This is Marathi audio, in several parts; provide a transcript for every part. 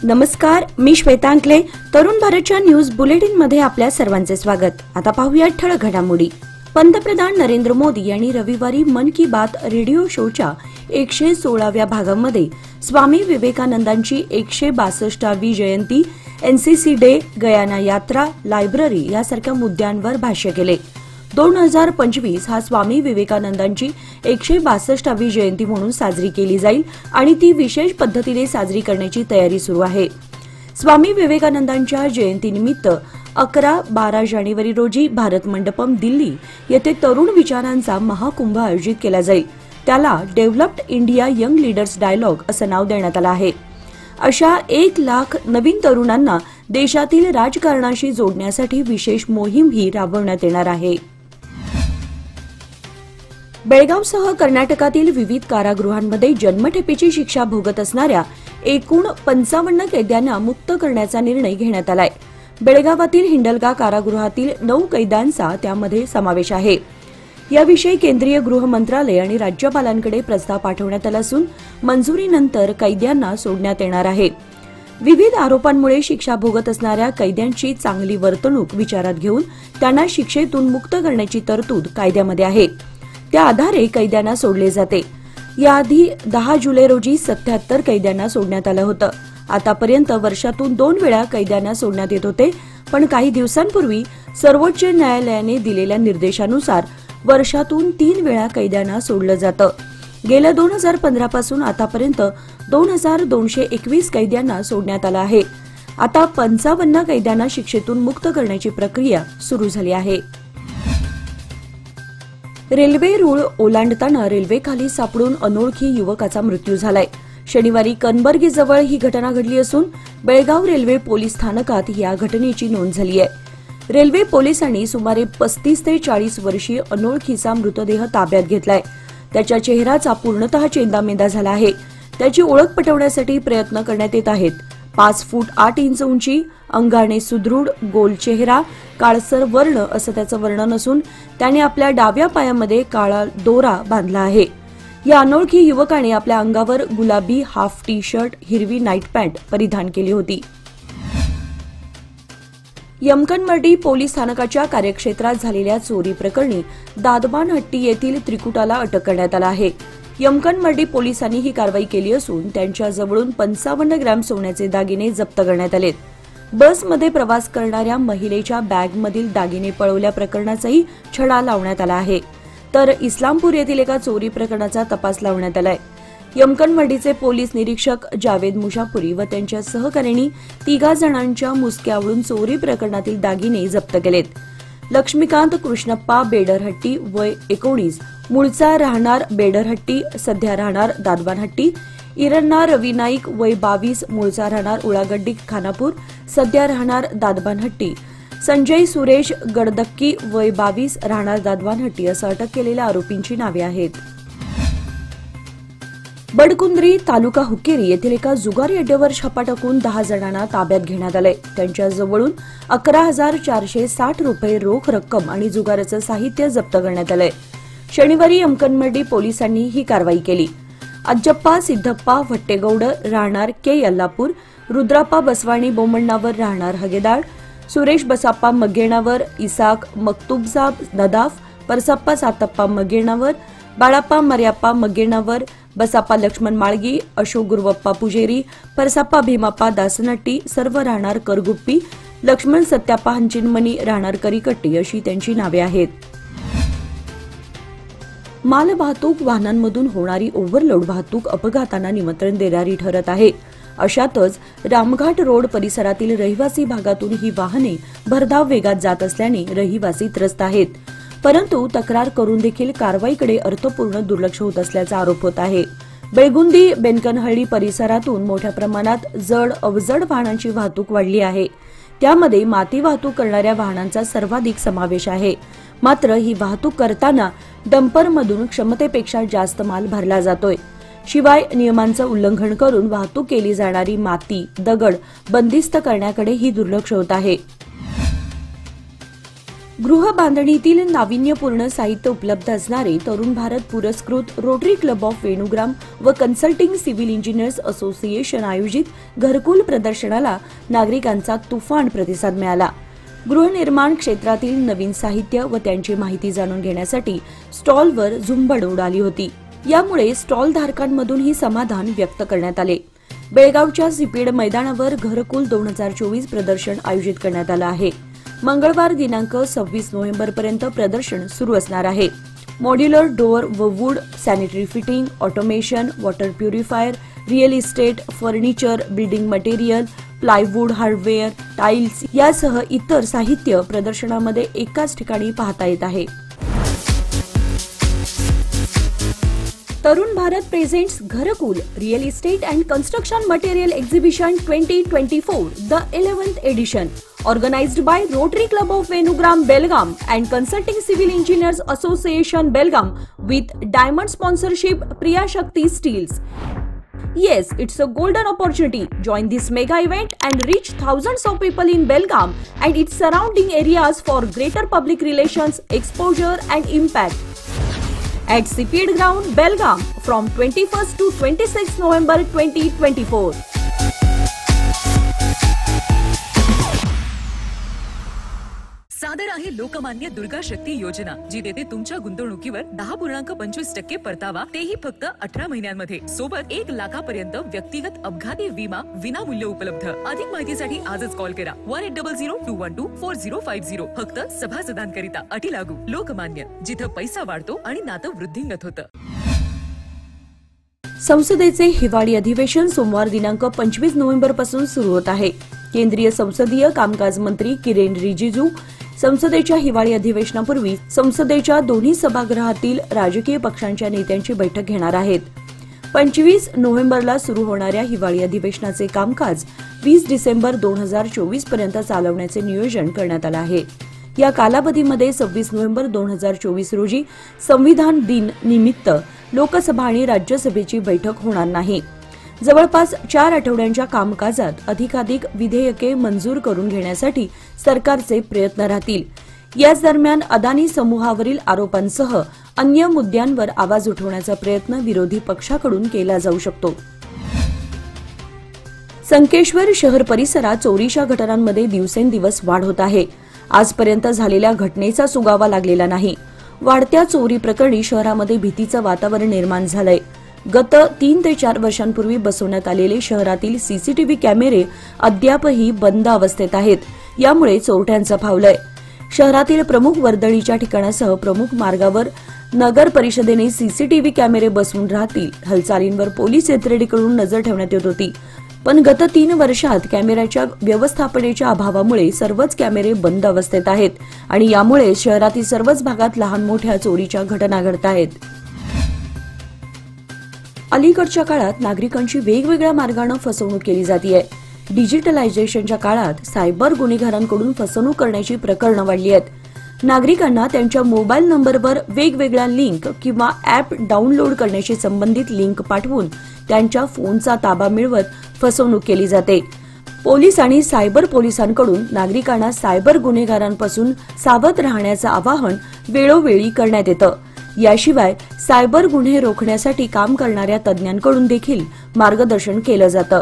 नमस्कार, मी श्वेता अंकले. तरुण भारतच्या न्यूज बुलेटिन मध्ये आपल्या सर्वांचे स्वागत. आता पाहूया ठळक घडामोडी. पंतप्रधान नरेंद्र मोदी यांनी रविवारी मन की बात रेडिओ शोच्या 116व्या भागामध्ये स्वामी विवेकानंदांची 162वी जयंती, एनसीसी डे, गयाना यात्रा, लायब्ररी यासारख्या मुद्द्यांवर भाष्य केले. 2025 हा स्वामी विवेकानंदांची 162वी जयंती म्हणून साजरी केली जाईल आणि ती विशेष पद्धतीने साजरी करण्याची तयारी सुरू आहे. स्वामी विवेकानंदांच्या जयंतीनिमित्त 11-12 जानेवारी रोजी भारत मंडपम, दिल्ली येथे तरुण विचारांचा महाकुंभ आयोजित केला जाईल. त्याला developed India young leaders dialogue असं नाव देण्यात आलं आहे. अशा 1 लाख नवीन तरुणांना देशातील राजकारणाशी जोडण्यासाठी विशेष मोहीम ही राबवण्यात येणार आहे. बेळगावसह कर्नाटकातील विविध कारागृहांमध्ये जन्मठेपेची शिक्षा भोगत असणाऱ्या एकूण 55 कैद्यांना मुक्त करण्याचा निर्णय घेण्यात आलाय. बेळगावातील हिंडलगा कारागृहातील 9 कैद्यांचा त्यामध्ये समावेश आहे. याविषयी केंद्रीय गृह मंत्रालय आणि राज्यपालांकडे प्रस्ताव पाठवण्यात आला असून मंजुरीनंतर कैद्यांना सोडण्यात येणार आहे. विविध आरोपांमुळे शिक्षा भोगत असणाऱ्या कैद्यांची चांगली वर्तणूक विचारात घेऊन त्यांना शिक्षेतून मुक्त करण्याची तरतूद कायद्यामध्ये आहे. त्या आधारे कैद्यांना सोडले जाते. याआधी 10 जुलै रोजी 77 कैद्यांना सोडण्यात आलं होतं. आतापर्यंत वर्षातून 2 वेळा कैद्यांना सोडण्यात येत होते, पण काही दिवसांपूर्वी सर्वोच्च न्यायालयाने दिलेल्या निर्देशानुसार वर्षातून 3 वेळा कैद्यांना सोडलं जातं. गेल्या 2015 पासून आतापर्यंत 2221 कैद्यांना सोडण्यात आलं आहे. आता 55 कैद्यांना शिक्षेतून मुक्त करण्याची प्रक्रिया सुरू झाली आहे. रेल्वे रूळ ओलांडताना रेल्वेखाली सापडून अनोळखी युवकाचा मृत्यू झालाय. शनिवारी कनबर्गीजवळ ही घटना घडली असून बेळगाव रेल्वे पोलीस स्थानकात या घटनेची नोंद झाली आहे. रेल्वे पोलिसांनी सुमारे 35 ते 40 वर्षीय अनोळखीचा मृतदेह ताब्यात घेतलाय. त्याच्या चेहऱ्याचा पूर्णतः चेंदामेंदा झाला आहे. त्याची ओळख पटवण्यासाठी प्रयत्न करण्यात येत आहेत. 5 फूट 8 इंच उंची, अंगाने सुदृढ, गोल चेहरा, काळसर वर्ण असं त्याचं वर्णन असून त्याने आपल्या डाव्या पायामध्ये काळा दोरा बांधला आहे. या अनोळखी युवकाने आपल्या अंगावर गुलाबी हाफ टी शर्ट, हिरवी नाईट पॅन्ट परिधान केली होती. यमकनमर्डी पोलीस स्थानकाच्या कार्यक्षेत्रात झालेल्या चोरी प्रकरणी दादबानहट्टी येथील त्रिकुटाला अटक करण्यात आला आहे. यमकनमर्डी पोलिसांनी ही कारवाई केली असून त्यांच्या जवळून 55 ग्रॅम सोन्याचे दागिने जप्त करण्यात आलेत. बसमध्ये प्रवास करणाऱ्या महिलेच्या बॅगमधील दागिने पळवल्या प्रकरणाचाही छडा लावण्यात आला आहे. तर इस्लामपूर येथील एका चोरी प्रकरणाचा तपास लावण्यात आलाय. यमकनमर्डीचे पोलीस निरीक्षक जावेद मुशापुरी व त्यांच्या सहकाऱ्यांनी 3 जणांच्या मुसक्यावरून चोरी प्रकरणातील दागिने जप्त केलेत. लक्ष्मीकांत कृष्णप्पा बेडरहट्टी, वय 19, मूळचा राहणार बेडरहट्टी, सध्या राहणार दादबानहट्टी. इरण्णा रवी नाईक, वय 22, मूळचा राहणार उळागड्डी खानापूर, सध्या राहणार दादबानहट्टी. संजय सुरेश गडदक्की, वय 22, राहणार दादबानहट्टी असं अटक केलेल्या आरोपींची नावे आहेत. बडकुंद्री तालुका हुक्केरी येथील एका जुगारी अड्ड्यावर छापा टाकून 10 जणांना ताब्यात घेण्यात आलंय. त्यांच्या जवळून 11,460 रुपये रोख रक्कम आणि जुगाराचं साहित्य जप्त करण्यात आलंय. शनिवारी यमकनमर्डी पोलिसांनी ही कारवाई केली. अज्जप्पा सिद्धप्पा भट्टेगौड, राहणार के यल्लापूर, रुद्राप्पा बसवाणी बोमण्णावर, राहणार हगेदाळ, सुरेश बसाप्पा मगेणावर, इसाक मक्तुबसाब नदाफ, परसप्पा सातप्पा मगेणावर, बाळाप्पा मर्याप्पा मगेणावर, बसाप्पा लक्ष्मण माळगी, अशोक गुरुवप्पा पुजेरी, परसाप्पा भीमाप्पा दासनट्टी, सर्व राहणार करगुप्पी, लक्ष्मण सत्याप्पा हंचिनमणी, राहणार करीकट्टी अशी त्यांची नावे आहेत. मालवाहतूक वाहनांमधून होणारी ओव्हरलोड वाहतूक अपघातांना निमंत्रण देणारी ठरत आहे. अशातच रामघाट रोड परिसरातील रहिवासी भागातून ही वाहने भरधाव वेगात जात असल्याने रहिवासी त्रस्त आहेत. परंतु तक्रार करून देखील कारवाईकडे अर्थपूर्ण दुर्लक्ष होत असल्याचा आरोप होत आहे. बेळगुंदी बेनकनहळ्ळी परिसरातून मोठ्या प्रमाणात जड अवजड वाहनांची वाहतूक वाढली आहे. त्यामध्ये माती वाहतूक करणाऱ्या वाहनांचा सर्वाधिक समावेश आहे. मात्र ही वाहतूक करताना डंपरमधून क्षमतेपेक्षा जास्त माल भरला जातोय. शिवाय नियमांचं उल्लंघन करून वाहतूक केली जाणारी माती, दगड बंदिस्त करण्याकडेही दुर्लक्ष होत आहे. गृह बांधणीतील नाविन्यपूर्ण साहित्य उपलब्ध असणारे तरुण भारत पुरस्कृत रोटरी क्लब ऑफ वेणुग्राम व कन्सल्टिंग सिव्हिल इंजिनियर्स असोसिएशन आयोजित घरकुल प्रदर्शनाला नागरिकांचा तुफान प्रतिसाद मिळाला. गृहनिर्माण क्षेत्रातील नवीन साहित्य व त्यांची माहिती जाणून घेण्यासाठी स्टॉलवर झुंबड उडाली होती. यामुळे स्टॉल धारकांमधूनही समाधान व्यक्त करण्यात आले. बेळगावच्या सिपेड मैदानावर घरकुल 2024 प्रदर्शन आयोजित करण्यात आलं आहे. मंगळवार दिनांक 26 नोव्हेंबरपर्यंत प्रदर्शन सुरू असणार आहे. मॉड्युलर डोअर व wood, sanitary fitting, automation, water purifier, real estate, furniture, building material, plywood, hardware, tiles यासह इतर साहित्य प्रदर्शनामध्ये एकाच ठिकाणी पाहता येत आहे. तरुण भारत प्रेझेंट्स घरकुल real estate and construction material exhibition 2024 the 11th edition. Organized by Rotary Club of Venugram Belgaum and Consulting Civil Engineers Association Belgaum with diamond sponsorship Priya Shakti Steels. Yes, it's a golden opportunity. Join this mega event and reach thousands of people in Belgaum and its surrounding areas for greater public relations, exposure and impact. At Sipeed Ground, Belgaum from 21st to 26th November 2024. सादर आहे लोकमान्य दुर्गा शक्ती योजना, जी देते तुमच्या गुंतवणुकीवर 10.25% परतावा, तेही फक्त 18 महिन्यांमध्ये. सोबत 1 लाखापर्यंत व्यक्तिगत अपघाती विमा विनामूल्य उपलब्ध. अधिक माहितीसाठी आजच कॉल करा 1800-212-4050. फक्त सभासदांकरिता. अटी लागू. लोकमान्य, जिथं पैसा वाढतो आणि नातं वृद्धिंगत होतं. संसदेचे हिवाळी अधिवेशन सोमवार दिनांक 25 नोव्हेंबर पासून सुरू होत आहे. केंद्रीय संसदीय कामकाज मंत्री किरेन रिजिजू संसदेच्या हिवाळी अधिवेशनापूर्वी संसदेच्या दोन्ही सभागृहातील राजकीय पक्षांच्या नेत्यांची बैठक घेणार आहेत. 25 नोव्हेंबरला सुरू होणाऱ्या हिवाळी अधिवेशनाचे कामकाज 20 डिसेंबर 2024 पर्यंत चालवण्याचे नियोजन करण्यात आलं आहे. या कालावधीमध्ये 26 नोव्हेंबर 2024 रोजी संविधान दिन निमित्त लोकसभा आणि राज्यसभेची बैठक होणार नाही. जवळपास 4 आठवड्यांच्या कामकाजात अधिकाधिक विधेयके मंजूर करून घेण्यासाठी सरकारचे प्रयत्न राहतील. याच दरम्यान अदानी समूहावरील आरोपांसह अन्य मुद्द्यांवर आवाज उठवण्याचा प्रयत्न विरोधी पक्षाकडून केला जाऊ शकतो. संकेश्वर शहर परिसरात चोरीच्या घटनांमध्ये दिवसेंदिवस वाढ होत आहे. आजपर्यंत झालेल्या घटनेचा सुगावा लागलेला नाही. वाढत्या चोरी प्रकरणी शहरामध्ये भीतीचं वातावरण निर्माण झालंय. गत 3 ते 4 वर्षांपूर्वी बसवण्यात आलेले शहरातील सीसीटीव्ही कॅमेरे अद्यापही बंद अवस्थेत आहेत. यामुळे चोरट्यांचं फावलंय. शहरातील प्रमुख वर्दळीच्या ठिकाणासह प्रमुख मार्गावर नगर परिषदेने सीसीटीव्ही कॅमेरे बसवून राहतील हालचालींवर पोलीस यंत्रणेकडून नजर ठेवण्यात येत होती. पण गत 3 वर्षात कॅमेऱ्याच्या व्यवस्थापनेच्या अभावामुळे सर्वच कॅमेरे बंद अवस्थेत आहेत आणि यामुळे शहरातील सर्वच भागात लहान मोठ्या चोरीच्या घटना घडत आहेत. अलीकडच्या काळात नागरिकांची वेगवेगळ्या मार्गाने फसवणूक केली जाते. डिजिटलायझेशनच्या काळात सायबर गुन्हेगारांकडून फसवणूक करण्याची प्रकरणं वाढली आहेत. नागरिकांना त्यांच्या मोबाईल नंबरवर वेगवेगळ्या लिंक किंवा ॲप डाउनलोड करण्याशी संबंधित लिंक पाठवून त्यांच्या फोनचा ताबा मिळवत फसवणूक केली जाते. पोलीस आणि सायबर पोलिसांकडून नागरिकांना सायबर गुन्हेगारांपासून सावध राहण्याचं आवाहन वेळोवेळी करण्यात येतं. याशिवाय सायबर गुन्हे रोखण्यासाठी काम करणाऱ्या तज्ज्ञांकडून देखील मार्गदर्शन केलं जातं.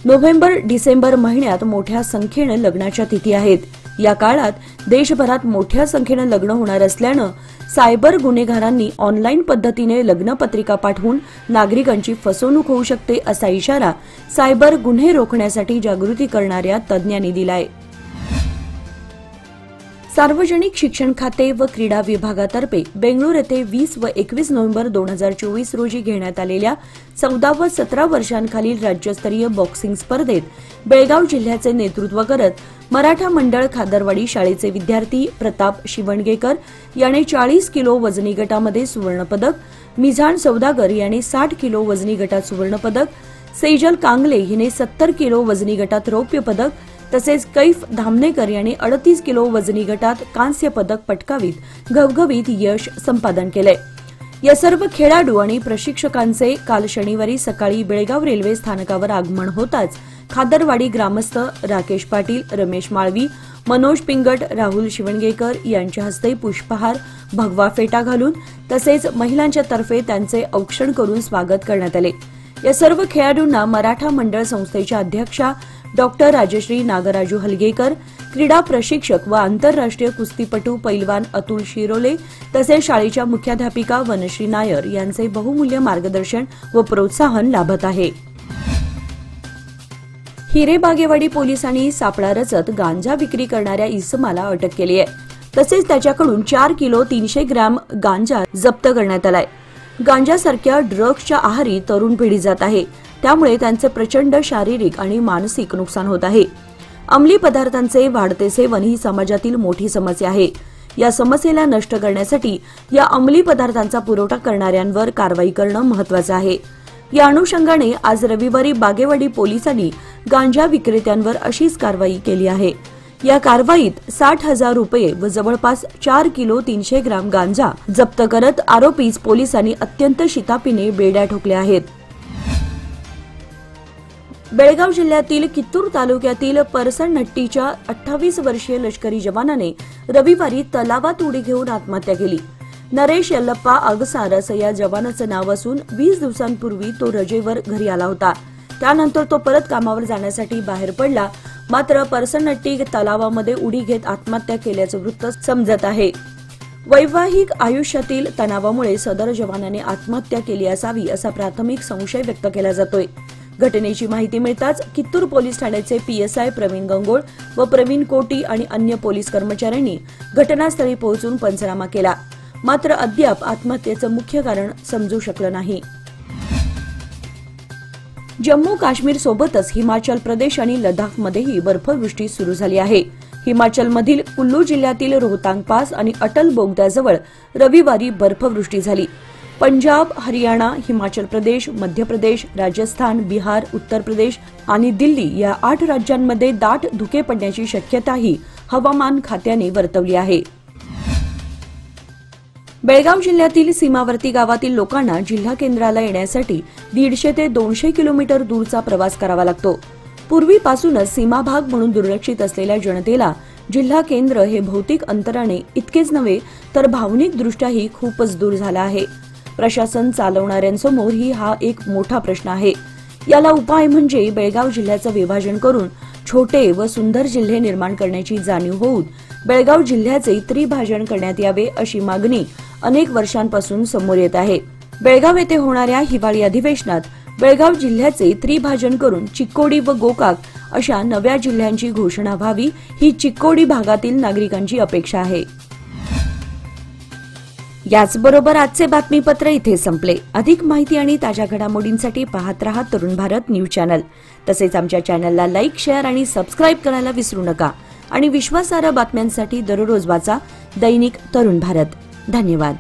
नोव्हेंबर-डिसेंबर महिन्यात मोठ्या संख्येनं लग्नाच्या तिथी आहेत. या काळात देशभरात मोठ्या संख्येनं लग्न होणार असल्यानं सायबर गुन्हेगारांनी ऑनलाईन पद्धतीने लग्नपत्रिका पाठवून नागरिकांची फसवणूक होऊ शकते असा इशारा सायबर गुन्हे रोखण्यासाठी जागृती करणाऱ्या तज्ज्ञांनी दिलाय. सार्वजनिक शिक्षण खाते व क्रीडा विभागातर्फे बेंगळूर येथे 20 व 21 नोव्हेंबर 2024 रोजी घेण्यात आलेल्या 14 व 17 वर्षांखालील राज्यस्तरीय बॉक्सिंग स्पर्धेत बेळगाव जिल्ह्याचे नेतृत्व करत मराठा मंडळ खादरवाडी शाळेचे विद्यार्थी प्रताप शिवणगेकर याने 40 किलो वजनी गटामध्ये सुवर्णपदक, मिझान सौदागर याने 60 किलो वजनी गटात सुवर्णपदक, सेजल कांगले हिने 70 किलो वजनी गटात रौप्य पदक तसेच कैफ धामनेकर यांनी 38 किलो वजनी गटात कांस्य पदक पटकावीत घवघवीत यश संपादन केले. या सर्व खेळाडू आणि प्रशिक्षकांचे काल शनिवारी सकाळी बेळगाव रेल्वे स्थानकावर आगमन होताच खादरवाडी ग्रामस्थ राकेश पाटील, रमेश माळवी, मनोज पिंगट, राहुल शिवणगेकर यांच्या हस्ते पुष्पहार, भगवा फेटा घालून तसेच महिलांच्या तर्फे त्यांचे औक्षण करून स्वागत करण्यात आले। या सर्व खेळाडूंना मराठा मंडळ संस्थेच्या अध्यक्षा डॉक्टर राजश्री नागराजू हलगेकर, क्रीडा प्रशिक्षक व आंतरराष्ट्रीय कुस्तीपटू पैलवान अतुल शिरोले तसेच शाळेच्या मुख्याध्यापिका वनश्री नायर यांचे बहुमूल्य मार्गदर्शन व प्रोत्साहन लाभत आहे। हिरेबागेवाडी पोलिसांनी सापळा रचत गांजा विक्री करणाऱ्या इसमाला अटक केली आहे। तसेच त्याच्याकडून 4 किलो 300 ग्रॅम गांजा जप्त करण्यात आलाय। गांजासारख्या ड्रग्सच्या आहारी तरुण पिढी जात आहे, त्यामुळे त्यांचे प्रचंड शारीरिक आणि मानसिक नुकसान होत आहे। अंमली पदार्थांचे वाढते सेवन ही समाजातील मोठी समस्या आहे। या समस्येला नष्ट करण्यासाठी या अंमली पदार्थांचा पुरवठा करणाऱ्यांवर कारवाई करणं महत्त्वाचं आहे। या अनुषंगाने आज रविवारी बागेवाडी पोलिसांनी गांजा विक्रेत्यांवर अशीच कारवाई केली आहे। या कारवाईत 60,000 रुपये व जवळपास 4 किलो 300 ग्रॅम गांजा जप्त करत आरोपीस पोलिसांनी अत्यंत शिताफीने बेड्या ठोकल्या आहेत। बेळगाव जिल्ह्यातील कित्तूर तालुक्यातील परसनहट्टीच्या 28 वर्षीय लष्करी जवानाने रविवारी तलावात उडी घेऊन आत्महत्या केली। नरेश यल्लप्पा अगसार असं या जवानाचं नाव असून 20 दिवसांपूर्वी तो रजेवर घरी आला होता। त्यानंतर तो परत कामावर जाण्यासाठी बाहेर पडला, मात्र परसनहट्टी तलावामध्ये उडी घेत आत्महत्या केल्याचं वृत्त समजत आहे। वैवाहिक आयुष्यातील तणावामुळे सदर जवानाने आत्महत्या केली असावी असा प्राथमिक संशय व्यक्त केला जातोय। घटनेची माहिती मिळताच कित्तूर पोलीस ठाण्याचे पीएसआय प्रवीण गंगोळ व प्रवीण कोटी आणि अन्य पोलीस कर्मचाऱ्यांनी घटनास्थळी पोहोचून पंचनामा केला, मात्र अद्याप आत्महत्येचं मुख्य कारण समजू शकलं नाही। जम्मू काश्मीर सोबतच हिमाचल प्रदेश आणि लडाखमध्येही बर्फवृष्टी सुरू झाली आहे। हिमाचलमधील कुल्लू जिल्ह्यातील रोहतांग पास आणि अटल बोगद्याजवळ रविवारी बर्फवृष्टी झाली। पंजाब, हरियाणा, हिमाचल प्रदेश, मध्य प्रदेश, राजस्थान, बिहार, उत्तर प्रदेश आणि दिल्ली या 8 राज्यांमध्ये दाट धुके पडण्याची शक्यताही हवामान खात्याने वर्तवली आहे। बेळगाव जिल्ह्यातील सीमावर्ती गावातील लोकांना जिल्हा केंद्राला येण्यासाठी 150 ते 200 किलोमीटर दूरचा प्रवास करावा लागतो। पूर्वीपासूनच सीमा भाग म्हणून दुर्लक्षित असलेल्या जनतेला जिल्हा केंद्र हे भौतिक अंतराने इतकेच नव्हे तर भावनिकदृष्ट्याही खूपच दूर झाला आहे। प्रशासन चालवणाऱ्यांसमोरही हा एक मोठा प्रश्न आहे। याला उपाय म्हणजे बेळगाव जिल्ह्याचं विभाजन करून छोटे व सुंदर जिल्हे निर्माण करण्याची जाणीव होऊन बेळगाव जिल्ह्याचे त्रिभाजन करण्यात यावे अशी मागणी अनेक वर्षांपासून समोर येत आहे। बेळगाव येथे होणाऱ्या हिवाळी अधिवेशनात बेळगाव जिल्ह्याचे त्रिभाजन करून चिक्कोडी व गोकाक अशा नव्या जिल्ह्यांची घोषणा व्हावी ही चिक्कोडी भागातील नागरिकांची अपेक्षा आहे। याचबरोबर आजचे बातमीपत्र इथे संपले। अधिक माहिती आणि ताज्या घडामोडींसाठी पाहत रहा तरुण भारत न्यूज चॅनल। तसेच आमच्या चॅनलला लाईक, शेअर आणि सबस्क्राईब करायला विसरू नका आणि विश्वासार्ह बातम्यांसाठी दररोज वाचा दैनिक तरुण भारत। धन्यवाद।